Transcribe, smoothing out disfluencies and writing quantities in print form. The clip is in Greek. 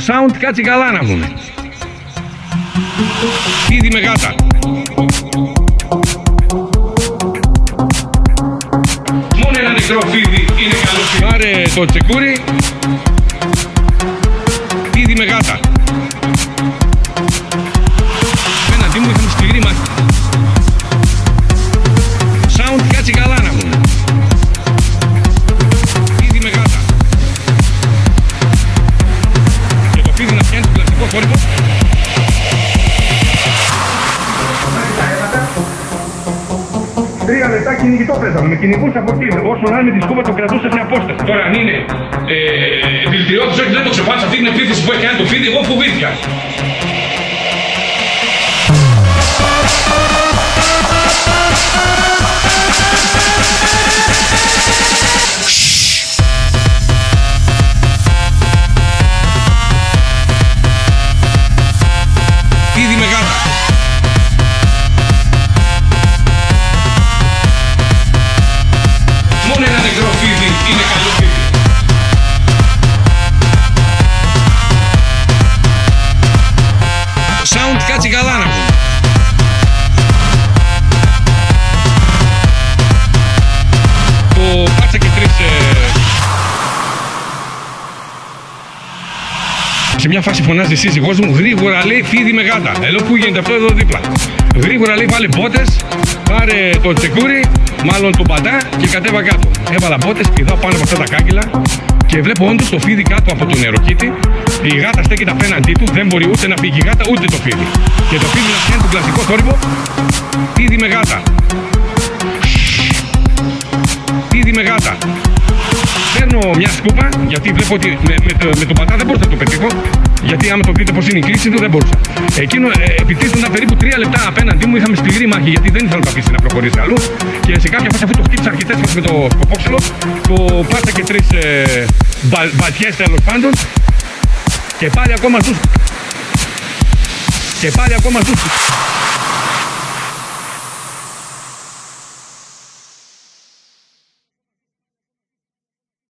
sound κάτσει καλά να δούμε. Φίδι με γάτα. Μόνο ένα νεκρό φίδι είναι καλό φίδι. Πάρε το τσεκούρι. Φίδι με γάτα. Απέναντί μου είχαμε σκληρή μάχη. Sound κάτσει καλά να δούμε. Φίδι με γάτα. Και το φίδι να πιάνει τον κλασικό θόρυβο. Τρία λεπτά κυνηγητό παίζαμε, με κυνηγούς από εκεί. Όσον αν με τη σκούπα το κρατούσα σε απόσταση. Τώρα αν είναι δηλητηριώδης, όχι δεν το ξεπάτησα αυτή την επίθεση που έχει κάνει το φίδι, εγώ φοβήθηκα. Φίδι με γάτα. Μόνο ένα νεκρό φίδι είναι καλό φίδι. Το sound κάτσει καλά να πούμε. Το πάτσα και τρεις. Σε μια φάση φωνάζει η σύζυγός μου, γρήγορα λέει φίδι με γάτα. Λέω πού γίνεται αυτό εδώ δίπλα. Γρήγορα λέει βάλε μπότες, πάρε το τσεκούρι, μάλλον το παντά και κατέβα κάτω. Έβαλα μπότες, πηδάω πάνω από αυτά τα κάγκελα και βλέπω όντως το φίδι κάτω από το νεροκύτη. Η γάτα στέκεται απέναντί του, δεν μπορεί ούτε να φύγει η γάτα ούτε το φίδι. Και το φίδι να πιάνει τον κλασικό θόρυβο. Φίδι με γάτα. Φίδι με γάτα. Παίρνω μια σκούπα, γιατί βλέπω ότι με τον πατά δεν μπορούσα να το πετύχω. Γιατί άμα το δείτε πως είναι η κλίση του δεν μπορούσα. Εκείνο επιτίθονταν περίπου 3 λεπτά απέναντί μου, είχαμε σκληρή μάχη γιατί δεν ήθελα να αφήσει να προχωρήσει αλλού. Και σε κάποια φάση αφού το χτύπησα αρκετές φορές με το σκοπόξυλο, το πάτσα και 3 μπατιές τέλος πάντων. Και πάλι ακόμα στους.